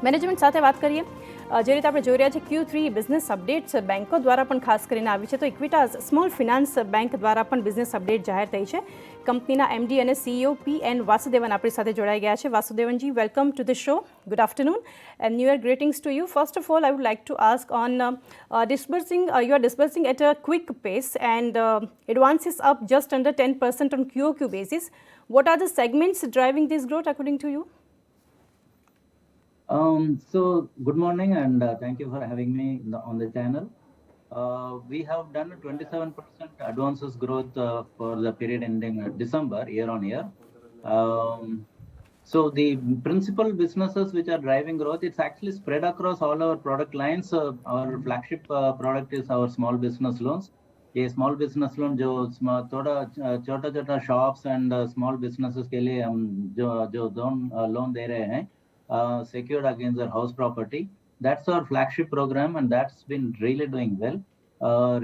Management સાથે વાત કરીએ. જે રીતે આપણે જોઈ રહ્યા છીએ Q3 બિઝનેસ અપડેટ્સ બેંકો દ્વારા પણ ખાસ કરીને આવી છે, તો ઇક્વિટાસ સ્મોલ ફિનાન્સ બેંક દ્વારા પણ બિઝનેસ અપડેટ જાહેર થઈ છે. કંપનીના MD અને CEO P.N. Vasudevan આપણી સાથે જોડાઈ ગયા છે. Vasudevanજી, welcome to the show. Good afternoon and New Year greetings to you. First of all, I would like to ask on disbursing. You are disbursing at a quick pace and advance is up just under 10% on QOQ basis. What are the segments driving this growth according to you? So good morning and thank you for having me on the channel. We have done a 27% advances growth for the period ending December year on year. So the principal businesses which are driving growth, it's actually spread across all our product lines. Our flagship product is our small business loans. ये small business loan जो थोड़ा छोटा छोटा shops and small businesses के लिए हम जो loan दे रहे हैं secured against their house property. That's our flagship program and that's been really doing well.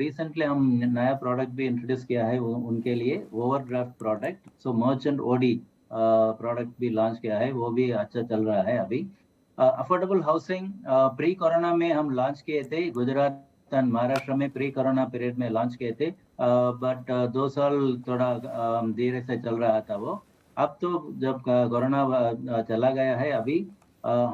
Recently हम नया प्रोडक्ट भी इंट्रोड्यूस किया है उनके लिए, overdraft product. So merchant OD product भी लॉन्च किया है, वो भी अच्छा चल रहा है अभी. अफोर्डेबल हाउसिंग प्री कोरोना में हम लॉन्च किए थे, गुजरात एंड महाराष्ट्र में प्री कोरोना पीरियड में लॉन्च किए थे, बट 2 साल थोड़ा धीरे से चल रहा था वो. अब तो जब कोरोना चला गया है, अभी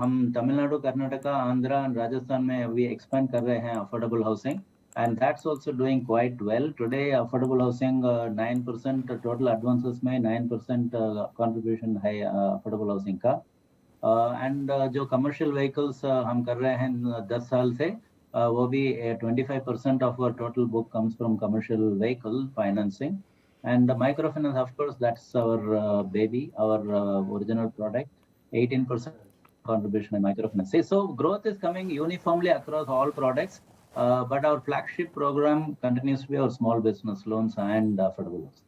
हम तमिलनाडु, कर्नाटका, आंध्र और राजस्थान में अभी एक्सपेंड कर रहे हैं affordable housing and that's also doing quite well. Today affordable housing 9% total advances में 9% कंट्रीब्यूशन है अफोर्डेबल हाउसिंग का. एंड जो कमर्शियल व्हीकल्स हम कर रहे हैं 10 साल से, वो भी 25% of our total book comes from commercial vehicle financing. And the microfinance, of course, that's our baby, our original product, 18% contribution in microfinance. So growth is coming uniformly across all products, but our flagship program continues to be our small business loans and affordable loans.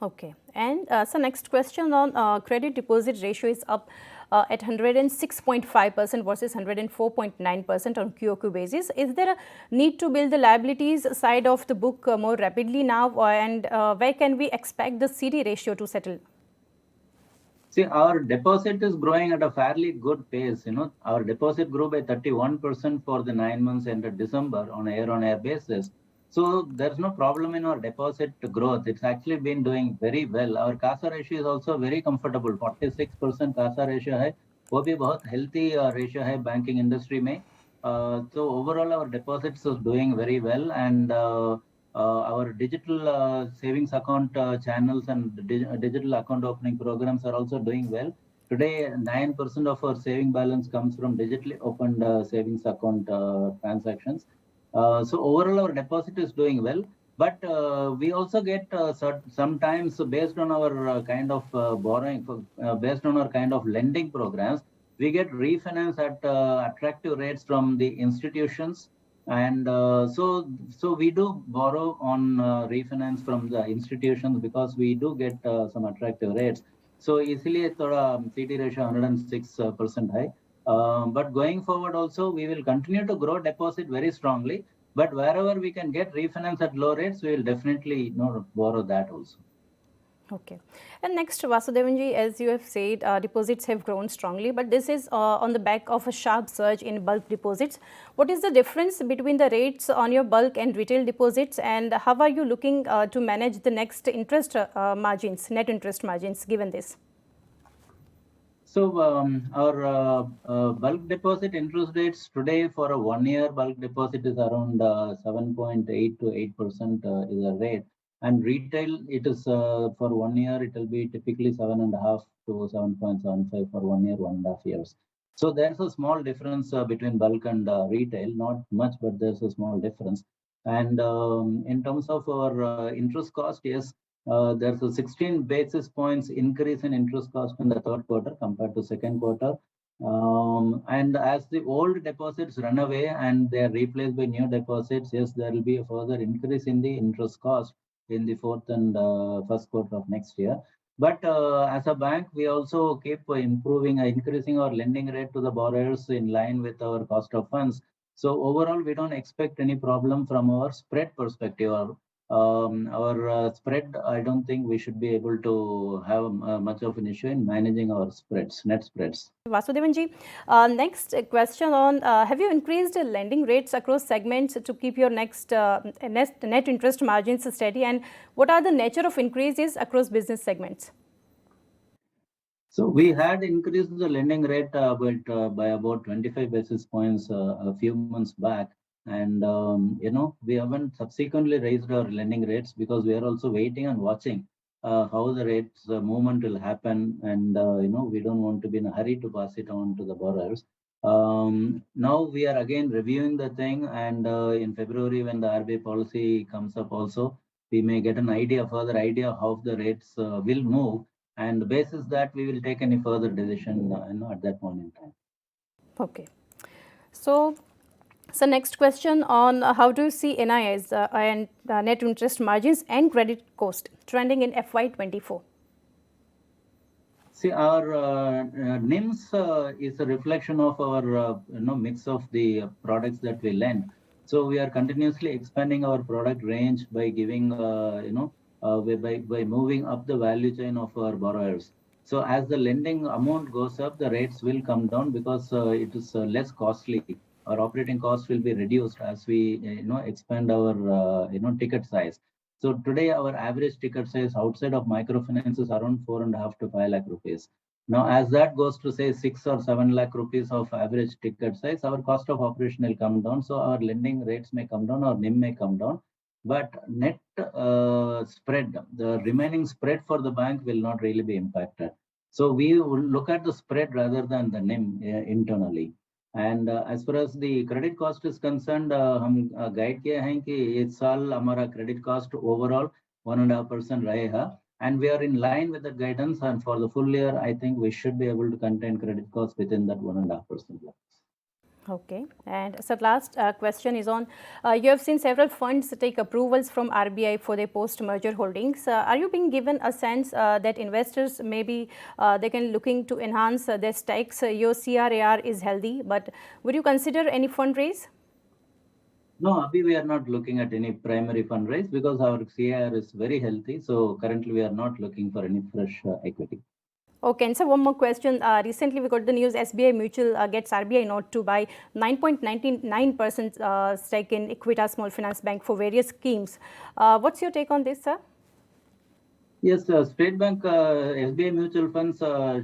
Okay. And so next question on credit deposit ratio is up at 106.5% versus 104.9% on QOQ basis. Is there a need to build the liabilities side of the book more rapidly now, and where can we expect the CD ratio to settle? See, our deposit is growing at a fairly good pace. Our deposit grew by 31% for the 9 months ended December on a year-on-year basis. So there's no problem in our deposit growth. It's actually been doing very well. Our CASA ratio is also very comfortable. 46% CASA ratio है, वो भी बहुत healthy ratio है banking industry में. So overall our deposits is doing very well, and our digital savings account channels and digital account opening programs are also doing well. Today, 9% of our saving balance comes from digitally opened savings account transactions. So overall, our deposit is doing well, but we also get sometimes based on our kind of borrowing, based on our kind of lending programs, we get refinance at attractive rates from the institutions, and so we do borrow on refinance from the institutions because we do get some attractive rates. So इसलिए थोड़ा CD ratio 106% है. But going forward also, we will continue to grow deposit very strongly. But wherever we can get refinance at low rates, we will definitely borrow that also. Okay. And next, Vasudevanji, as you have said, deposits have grown strongly, but this is on the back of a sharp surge in bulk deposits. What is the difference between the rates on your bulk and retail deposits, and how are you looking to manage the next interest margins, net interest margins, given this? So our bulk deposit interest rates today for a 1-year bulk deposit is around 7.8 to 8% is the rate. And retail, it is for 1 year, it will be typically 7.5 to 7.75 for 1 year, 1.5 years. So there's a small difference between bulk and retail, not much, but there's a small difference. And in terms of our interest cost, yes, there's a 16 basis points increase in interest cost in the third quarter compared to second quarter. And as the old deposits run away and they are replaced by new deposits, yes, there will be a further increase in the interest cost in the fourth and first quarter of next year. But as a bank, we also keep increasing our lending rate to the borrowers in line with our cost of funds. So overall, we don't expect any problem from our spread perspective. our spread, I don't think we should be able to have much of an issue in managing our spreads, net spreads. Vasudevanji, next question on have you increased lending rates across segments to keep your net interest margins steady, and what are the nature of increases across business segments? So we had increased the lending rate by about 25 basis points a few months back. And, we haven't subsequently raised our lending rates because we are also waiting and watching how the rates movement will happen. And, we don't want to be in a hurry to pass it on to the borrowers. Now we are again reviewing the thing. And in February, when the RBI policy comes up also, we may get a further idea how the rates will move. And basis that we will take any further decision at that point in time. Okay. So next question on how do you see NIIs and net interest margins and credit cost trending in FY24? See, our NIMS is a reflection of our mix of the products that we lend. So we are continuously expanding our product range by giving by moving up the value chain of our borrowers. So as the lending amount goes up, the rates will come down because it is less costly. Our operating costs will be reduced as we expand our ticket size. So today our average ticket size outside of microfinance is around 4.5 to 5 lakh rupees. Now, as that goes to say 6 or 7 lakh rupees of average ticket size, our cost of operation will come down. So our lending rates may come down, or NIM may come down. But net spread, the remaining spread for the bank will not really be impacted. So we will look at the spread rather than the NIM internally. And as far as the credit cost is concerned, हम guide किए हैं कि इस साल हमारा credit cost overall 1.5% रहेगा. And we are in line with the guidance. And for the full year, I think we should be able to contain credit cost within that 1.5% levels. Okay. And so last question is on, you have seen several funds take approvals from RBI for their post-merger holdings. Are you being given a sense that investors maybe they can looking to enhance their stakes? Your CRAR is healthy, but would you consider any fundraise? No, Abhi, we are not looking at any primary fundraise because our CRAR is very healthy. So currently we are not looking for any fresh equity. Okay, and so one more question. Recently, we got the news SBI Mutual gets RBI note to buy 9.99% stake in Equitas Small Finance Bank for various schemes. What's your take on this, sir? Yes, State Bank SBI Mutual Funds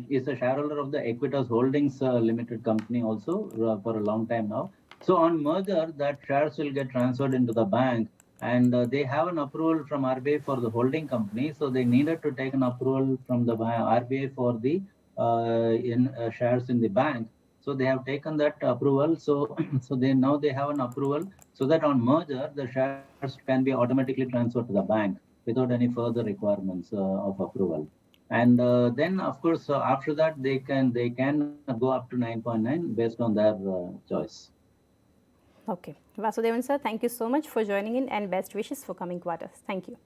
is a shareholder of the Equitas Holdings Limited company also for a long time now. So on merger, that shares will get transferred into the bank. And they have an approval from RBI for the holding company. So they needed to take an approval from the RBI for the shares in the bank. So they have taken that approval. So now they have an approval so that on merger, the shares can be automatically transferred to the bank without any further requirements of approval. And then, of course, after that, they can go up to 9.9 based on their choice. Okay. Vasudevan sir, thank you so much for joining in and best wishes for coming quarters. Thank you.